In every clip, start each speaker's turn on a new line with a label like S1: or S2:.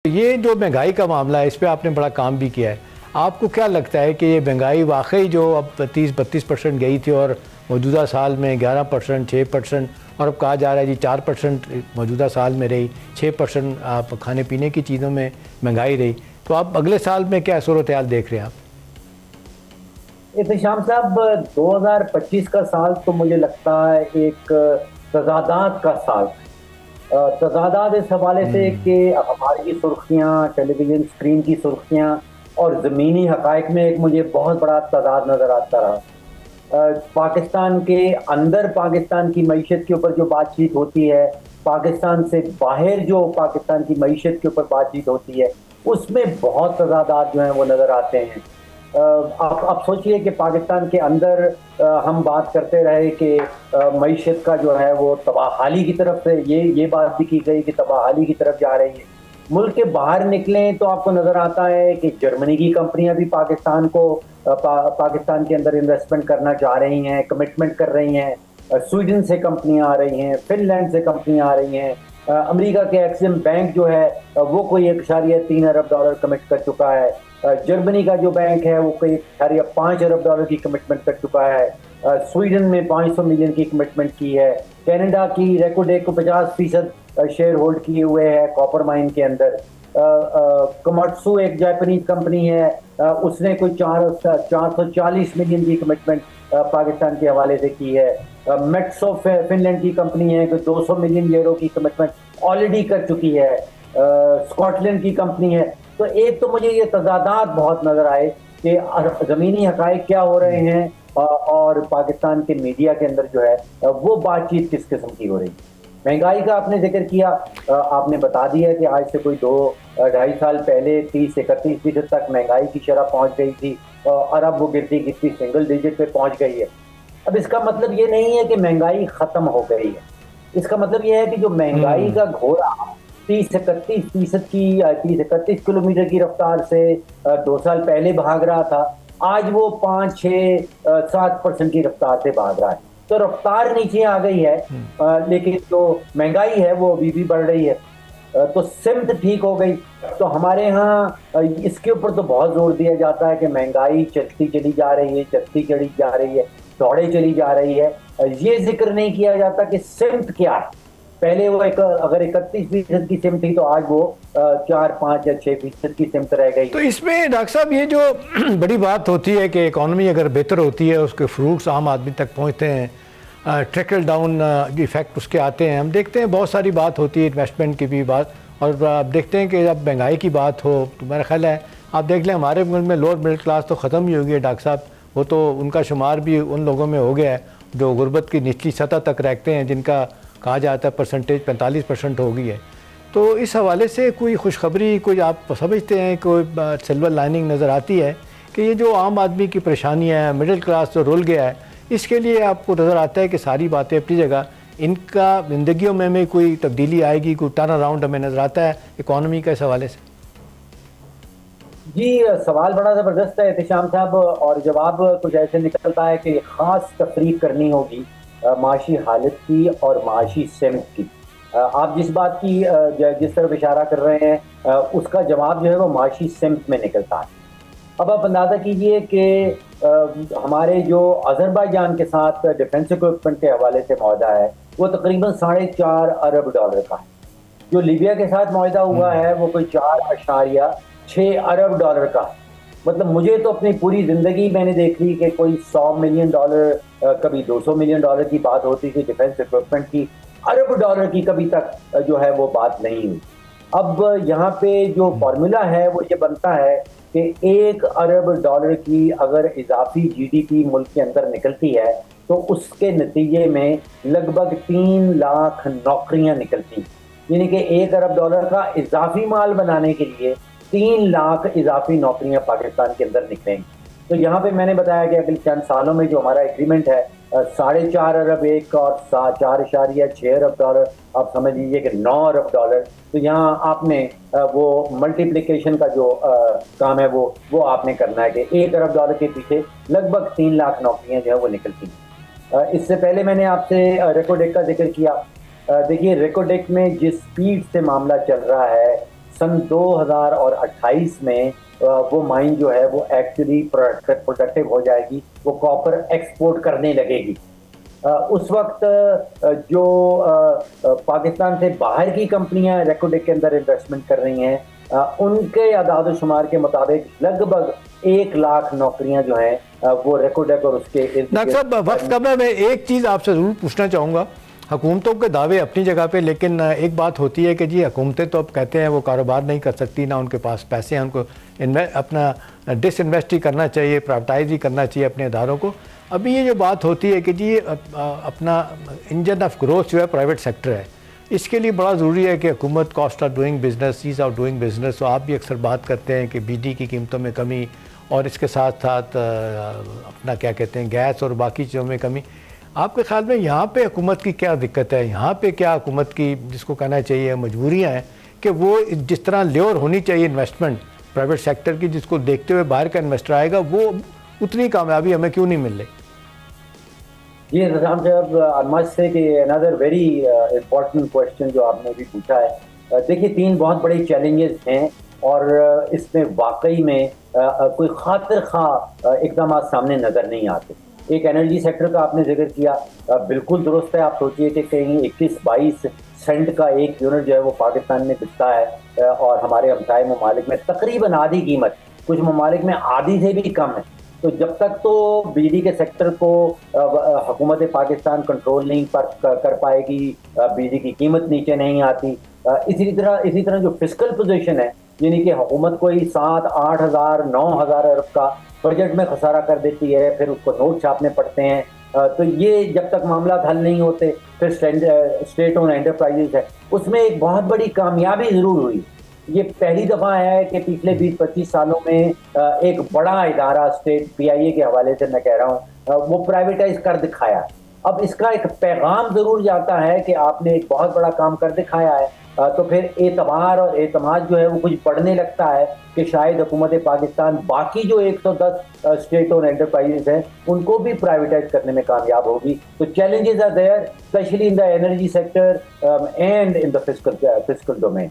S1: ये जो महंगाई का मामला है, इस पे आपने बड़ा काम भी किया है। आपको क्या लगता है कि ये महंगाई वाकई जो अब 30-32% गई थी और मौजूदा साल में 11%, 6% और अब कहा जा रहा है जी 4% मौजूदा साल में रही, 6% आप खाने पीने की चीज़ों में महंगाई रही, तो आप अगले साल में क्या सूरत हाल देख रहे हैं आप?
S2: एहतशाम साहब, 2025 का साल तो मुझे लगता है एक तजादात का साल। तजादात इस हवाले से कि अखबार की सुर्खियाँ, टेलीविज़न स्क्रीन की सुर्खियाँ और ज़मीनी हक़ाइक़ में एक मुझे बहुत बड़ा तजाद नज़र आता रहा। पाकिस्तान के अंदर पाकिस्तान की मईशत के ऊपर जो बातचीत होती है, पाकिस्तान से बाहर जो पाकिस्तान की मईशत के ऊपर बातचीत होती है, उसमें बहुत तजादात जो हैं वो नज़र आते हैं। आप सोचिए कि पाकिस्तान के अंदर हम बात करते रहे कि मईशत का जो है वो तबाहाली की तरफ से ये बात भी की गई कि तबाहाली की तरफ जा रही है। मुल्क के बाहर निकलें तो आपको नज़र आता है कि जर्मनी की कंपनियां भी पाकिस्तान के अंदर इन्वेस्टमेंट करना चाह रही हैं, कमिटमेंट कर रही हैं। स्वीडन से कंपनियां आ रही हैं, फिनलैंड से कंपनियां आ रही हैं। अमेरिका के एक्सिम बैंक जो है वो कोई 1.3 अरब डॉलर कमिट कर चुका है। जर्मनी का जो बैंक है वो कोई 5 अरब डॉलर की कमिटमेंट कर चुका है। स्वीडन में 500 मिलियन की कमिटमेंट की है। कनाडा की रेकोडेक को 50% शेयर होल्ड किए हुए है कॉपर माइन के अंदर। कोमात्सु एक जापानीज कंपनी है, उसने कोई 440 मिलियन की कमिटमेंट पाकिस्तान के हवाले से की है। मेट्सो फिनलैंड की कंपनी है कि 200 मिलियन यूरो की कमिटमेंट ऑलरेडी कर चुकी है। स्कॉटलैंड की कंपनी है। तो एक तो मुझे ये तजादात बहुत नजर आए कि ज़मीनी हक़ाइक़ क्या हो रहे हैं और पाकिस्तान के मीडिया के अंदर जो है वो बातचीत किस किस्म की हो रही है। महंगाई का आपने जिक्र किया, आपने बता दिया कि आज से कोई 2-2.5 साल पहले 30-31% तक महंगाई की शरह पहुंच गई थी और अब वो गिरती गिरती सिंगल डिजिट पे पहुंच गई है। अब इसका मतलब ये नहीं है कि महंगाई ख़त्म हो गई है। इसका मतलब ये है कि जो महंगाई का घोड़ा 30-31 किलोमीटर की रफ्तार से 2 साल पहले भाग रहा था, आज वो 5-6-7% की रफ्तार से भाग रहा है। तो रफ्तार नीचे आ गई है, लेकिन जो महंगाई है वो अभी भी बढ़ रही है। तो सिमत ठीक हो गई। तो हमारे यहाँ इसके ऊपर तो बहुत जोर दिया जाता है कि महंगाई चलती चली जा रही है, चलती चली जा रही है, दौड़े चली जा रही है। ये जिक्र नहीं किया जाता कि सिमत क्या है। पहले वो अगर 31% की सिमत थी तो आज वो 4-5 या 6% की सिमत रह गई।
S1: तो इसमें डॉक्टर साहब ये जो बड़ी बात होती है कि इकॉनमी अगर बेहतर होती है, उसके फ्रूट्स आम आदमी तक पहुंचते हैं, ट्रिकल डाउन इफेक्ट उसके आते हैं। हम देखते हैं बहुत सारी बात होती है, इन्वेस्टमेंट की भी बात, और आप देखते हैं कि जब महंगाई की बात हो तो मेरा ख्याल है आप देख लें हमारे मुल्क में लोअर मिडिल क्लास तो ख़त्म ही हो गई है डॉक्टर साहब। वो तो उनका शुमार भी उन लोगों में हो गया है जो गुर्बत की निचली सतह तक रहते हैं, जिनका कहा जाता है परसेंटेज 45% हो गई है। तो इस हवाले से कोई खुशखबरी, कोई आप समझते हैं, कोई सिल्वर लाइनिंग नज़र आती है कि ये जो आम आदमी की परेशानियाँ है, मिडिल क्लास जो रुल गया है, इसके लिए आपको नज़र आता है कि सारी बातें अपनी जगह, इनका ज़िंदगियों में कोई तब्दीली आएगी, कोई टर्न अराउंड हमें नज़र आता है इकॉनमी का इस हवाले से?
S2: जी, सवाल बड़ा ज़बरदस्त है एहतशाम साहब, और जवाब कुछ ऐसे निकलता है कि ख़ास तफरीक करनी होगी माशी हालत की और माशी सिमत की। आप जिस बात की जिस तरफ इशारा कर रहे हैं उसका जवाब जो है वो माशी सिमत में निकलता है। अब आप अंदाज़ा कीजिए कि हमारे जो अज़रबैजान के साथ डिफेंस इक्विपमेंट के हवाले से मुआहदा है वो तकरीबन 4.5 अरब डॉलर का है। जो लीबिया के साथ मुआहदा हुआ है वो कोई 4.6 अरब डॉलर का है। मतलब मुझे तो अपनी पूरी ज़िंदगी मैंने देख ली कि कोई 100 मिलियन डॉलर, कभी 200 मिलियन डॉलर की बात होती थी डिफेंस इक्विपमेंट की, अरब डॉलर की कभी तक जो है वो बात नहीं हुई। अब यहाँ पे जो फॉर्मूला है वो ये बनता है कि 1 अरब डॉलर की अगर इजाफी जीडीपी मुल्क के अंदर निकलती है तो उसके नतीजे में लगभग 3 लाख नौकरियां निकलती हैं। यानी कि 1 अरब डॉलर का इजाफी माल बनाने के लिए 3 लाख इजाफी नौकरियां पाकिस्तान के अंदर निकलेंगी। तो यहाँ पे मैंने बताया कि अगले चंद सालों में जो हमारा एग्रीमेंट है 4.5 अरब एक और 4.6 अरब डॉलर, आप समझ लीजिए कि 9 अरब डॉलर। तो यहाँ आपने वो मल्टीप्लिकेशन का जो काम है वो आपने करना है कि 1 अरब डॉलर के पीछे लगभग 3 लाख नौकरियां जो है वो निकलती हैं। इससे पहले मैंने आपसे रेकोडेक का जिक्र किया। देखिए रेकोडेक में जिस स्पीड से मामला चल रहा है, सन 2028 में वो माइन जो है वो एक्चुअली प्रोडक्टिव हो जाएगी, वो कॉपर एक्सपोर्ट करने लगेगी। उस वक्त जो पाकिस्तान से बाहर की कंपनियां रेको डेक के अंदर इन्वेस्टमेंट कर रही हैं, उनके आदाद शुमार के मुताबिक लगभग 1 लाख नौकरियां जो हैं वो रेको डेक और उसके
S1: डॉक्टर साहब वक्त कम है, मैं एक चीज़ आपसे ज़रूर पूछना चाहूँगा। हुकूमतों के दावे अपनी जगह पे, लेकिन एक बात होती है कि जी हुकूमतें तो अब कहते हैं वो कारोबार नहीं कर सकती, ना उनके पास पैसे हैं, उनको अपना डिसइन्वेस्ट ही करना चाहिए, प्राइवेटाइज ही करना चाहिए अपने इदारों को। अभी ये जो बात होती है कि जी अपना इंजन ऑफ ग्रोथ जो है प्राइवेट सेक्टर है, इसके लिए बड़ा ज़रूरी है कि हुकूमत cost of doing business, ease of doing business. तो आप भी अक्सर बात करते हैं कि बिजली की कीमतों में कमी और इसके साथ साथ अपना क्या कहते हैं गैस और बाकी चीज़ों में कमी। आपके ख्याल में यहाँ पे हुकूमत की क्या दिक्कत है? यहाँ पे क्या हुकूमत की, जिसको कहना चाहिए मजबूरियाँ हैं कि वो जिस तरह ल्योर होनी चाहिए इन्वेस्टमेंट प्राइवेट सेक्टर की, जिसको देखते हुए बाहर का इन्वेस्टर आएगा, वो उतनी कामयाबी हमें क्यों नहीं मिल रही?
S2: जी निज़ाम साहब, आई मस्ट से कि अनदर वेरी इम्पोर्टेंट क्वेश्चन जो आपने भी पूछा है। देखिए 3 बहुत बड़े चैलेंजेस हैं और इसमें वाकई में कोई खातिर खा इकदाम सामने नज़र नहीं आते। एक एनर्जी सेक्टर का आपने जिक्र किया, बिल्कुल दुरुस्त है। आप सोचिए कि कहीं 21-22 सेंट का एक यूनिट जो है वो पाकिस्तान में बिकता है और हमारे हमसाये ममालिक में तकरीबन आधी कीमत, कुछ ममालिक में आधी से भी कम है। तो जब तक तो बिजली के सेक्टर को हुकूमत पाकिस्तान कंट्रोल नहीं कर पाएगी, बिजली की कीमत नीचे नहीं आती। इसी तरह जो फिस्कल पोजीशन है, यानी कि हुकूमत कोई 7-8 हज़ार 9 हज़ार अरब का बजट में खसारा कर देती है, फिर उसको नोट छापने पड़ते हैं। तो ये जब तक मामला हल नहीं होते, फिर स्टेट ओन एंटरप्राइजेज है, उसमें एक बहुत बड़ी कामयाबी ज़रूर हुई। ये पहली दफ़ा है कि पिछले 20-25 सालों में एक बड़ा इदारा स्टेट PIA के हवाले से मैं कह रहा हूँ वो प्राइवेटाइज कर दिखाया। अब इसका एक पैगाम ज़रूर जाता है कि आपने एक बहुत बड़ा काम कर दिखाया है, तो फिर एतबार और एतमाद जो है वो कुछ बढ़ने लगता है कि शायद हुकूमत पाकिस्तान बाकी जो 110 स्टेट और एंटरप्राइजेस हैं उनको भी प्राइवेटाइज करने में कामयाब होगी। तो challenges are there, specially in the energy sector and in the fiscal domain.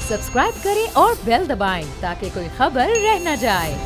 S3: Subscribe करें और बेल दबाएं ताकि कोई खबर रह न जाए।